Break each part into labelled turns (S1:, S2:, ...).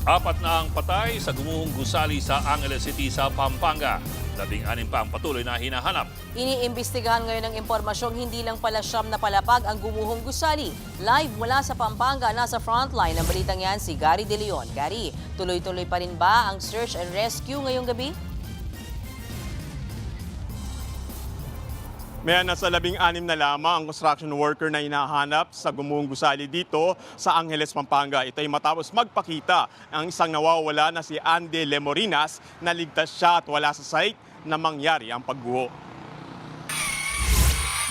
S1: Apat na ang patay sa gumuhong gusali sa Angeles City sa Pampanga. 16 pa ang patuloy na hinahanap.
S2: Iniimbestigahan ngayon ng impormasyong hindi lang pala siyam na palapag ang gumuhong gusali. Live mula sa Pampanga, nasa frontline ng balitang yan si Gary De Leon. Gary, tuloy-tuloy pa rin ba ang search and rescue ngayong gabi?
S3: May nasa 16 na lamang ang construction worker na hinahanap sa gumuhong gusali dito sa Angeles, Pampanga. Ito ay matapos magpakita ang isang nawawala na si Andy Lemorinas na ligtas siya at wala sa site na mangyari ang pagguho.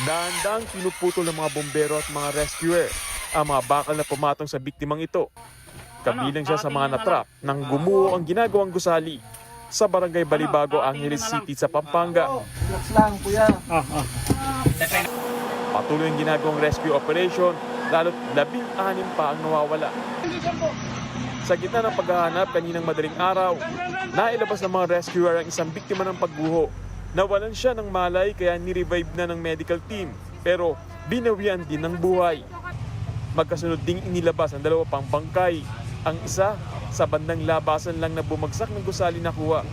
S4: Dahan-dahang pinuputol ng mga bombero at mga rescuer ang mga bakal na pumatong sa biktimang ito. Kabilang siya sa mga natrap nang gumuho ang ginagawang gusali sa Barangay Balibago, Angeles City sa Pampanga. Patuloy ang ginagawang rescue operation, lalo't 16 pa ang nawawala. Sa gitna ng paghahanap kaninang madaling araw, nailabas ng mga rescuer ang isang biktima ng pagguho. Nawalan siya ng malay kaya nirevive na ng medical team, pero binawian din ng buhay. Magkasunod ding inilabas ang 2 pang bangkay. Ang isa sa bandang labasan lang na bumagsak ng gusali nakuha.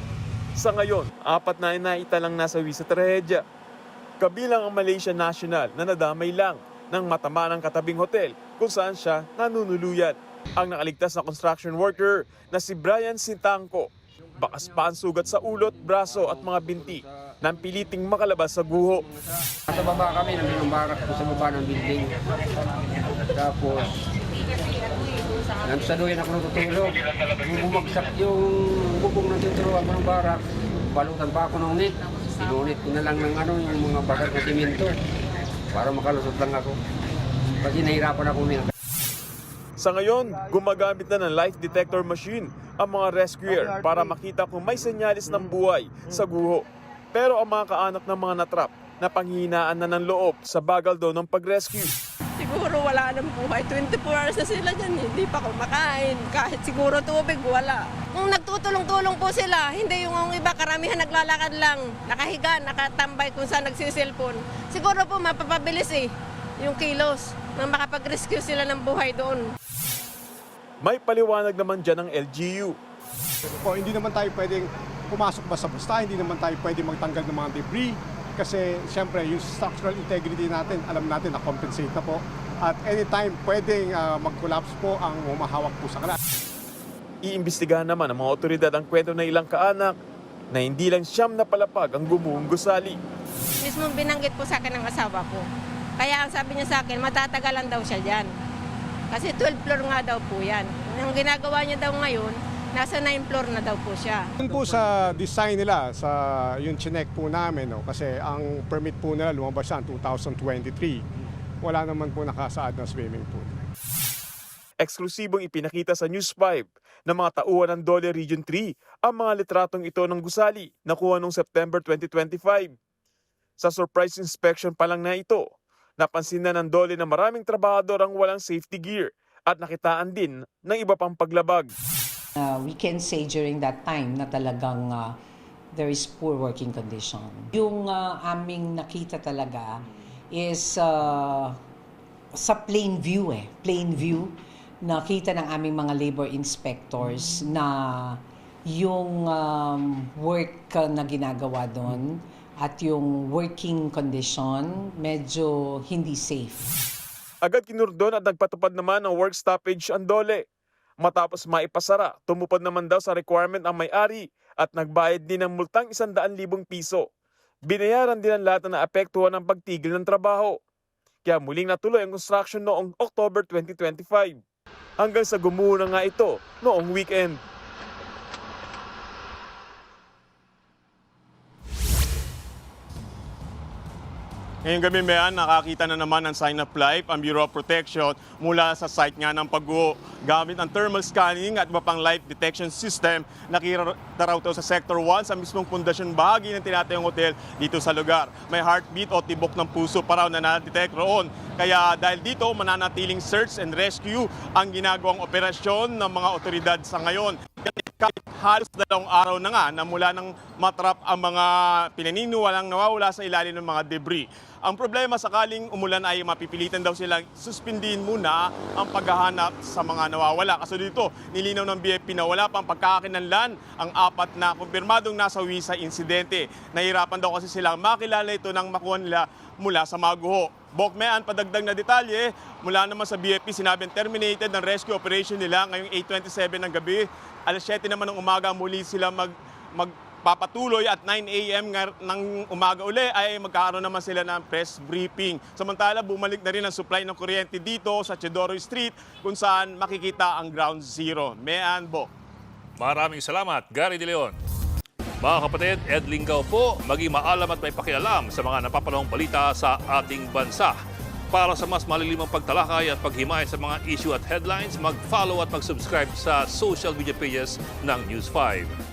S4: Sa ngayon, 4 na inaita lang nasawi sa trahedya. Kabilang ang Malaysia National na nadamay lang ng matama ng katabing hotel kung saan siya nanunuluyan. Ang nakaligtas na construction worker na si Brian Sintangco, bakas pa ang sugat sa ulot, braso at mga binti nang piliting makalabas sa guho.
S5: Sa baba kami, nandun ang barak ko sa baba ng building. Tapos, nansaluhin ako natutulog. Bumagsak yung bubong ng tinuruan ko ng barak. Balutan pa ako ng net. Sinunit ko na lang ng yung mga bagat na simento para makalusot lang ako. Kasi nahirapan ako nila.
S4: Sa ngayon, gumagamit na ng life detector machine ang mga rescuer para makita kung may senyalis ng buhay sa guho. Pero ang mga kaanak ng mga natrap na panghihinaan na ng loob sa bagal daw ng pag-rescue.
S6: Siguro wala nang buhay. 24 hours na sila dyan. Hindi pa kumakain. Kahit siguro tubig, wala. Kung nagtutulong-tulong po sila, hindi yung iba karamihan naglalakad lang. Nakahiga, nakatambay kung saan nagsisilpon. Siguro po mapapabilis yung kilos na makapag-rescue sila ng buhay doon.
S4: May paliwanag naman dyan ng LGU.
S7: O hindi naman tayo pwedeng pumasok basta-basta, hindi naman tayo pwedeng magtanggal ng mga debris kasi siyempre yung structural integrity natin, alam natin na compensate na po at anytime pwedeng mag-collapse po ang humahawak po sa kanal.
S4: Iimbestigahan naman ng mga otoridad ang kwento ng ilang kaanak na hindi lang siyam na palapag ang gumuhong gusali.
S6: Mismo binanggit po sa akin ng asawa ko. Kaya ang sabi niya sa akin, matatagalan daw siya dyan. Kasi 12 floor nga daw po yan. Ang ginagawa niya daw ngayon, nasa 9 floor na daw po siya.
S7: Yun po sa design nila, sa yung chinek po namin, no, kasi ang permit po nila lumabas siya 2023. Wala naman po nakasaad na swimming pool.
S4: Eksklusibong ipinakita sa News 5 ng mga tauhan ng Dole Region 3 ang mga litratong ito ng gusali nakuha noong September 2025. Sa surprise inspection pa lang na ito, napansin na ng Dole na maraming trabahador ang walang safety gear at nakitaan din ng iba pang paglabag.
S8: We can say during that time na talagang there is poor working condition. Yung aming nakita talaga is sa plain view plain view. Nakita ng aming mga labor inspectors na yung work na ginagawa doon at yung working condition medyo hindi safe.
S4: Agad kinurdon at nagpatupad naman ng work stoppage ang Dole. Matapos maipasara, tumupad naman daw sa requirement ang may-ari at nagbayad din ng multang 100,000 piso. Binayaran din ang lahat na naapektuhan ng pagtigil ng trabaho. Kaya muling natuloy ang construction noong October 2025. Hanggang sa gumuho na nga ito noong weekend.
S3: Ngayong gabi mayan, nakakita na naman ng sign of life ang Bureau of Protection mula sa site nga ng pagguho. Gamit ang thermal scanning at iba pang life detection system, nakita raw ito sa Sector 1 sa mismong pundasyon bahagi ng tinatayong hotel dito sa lugar. May heartbeat o tibok ng puso pa raw na na-detect roon Kaya dahil dito, mananatiling search and rescue ang ginagawang operasyon ng mga otoridad sa ngayon. Kahit halos 2 araw na nga na mula nang matrap ang mga pinaniniwalang nawawala sa ilalim ng mga debris. Ang problema, sakaling umulan ay mapipilitan daw silang suspindihin muna ang paghahanap sa mga nawawala. Kaso dito, nilinaw ng BFP na wala pang pagkakakinlanlan ang 4 na kumpirmadong nasawi sa insidente. Nahirapan daw kasi silang makilala ito nang makuha nila mula sa mga guho. Bokmean, padagdag na detalye, mula naman sa BFP, sinabing terminated ng rescue operation nila ngayong 8:27 ng gabi. Alas 7 naman ng umaga muli sila magpapatuloy at 9 a.m. ng umaga uli ay magkakaroon naman sila ng press briefing. Samantala, bumalik na rin ang supply ng kuryente dito sa Chedoro Street kung saan makikita ang ground zero. Mean, Bok.
S1: Maraming salamat, Gary De Leon. Mga kapatid, Ed Lingaw po, maging maalam at may pakialam sa mga napapanahong balita sa ating bansa. Para sa mas malilimang pagtalakay at paghimay sa mga issue at headlines, mag-follow at mag-subscribe sa social media pages ng News 5.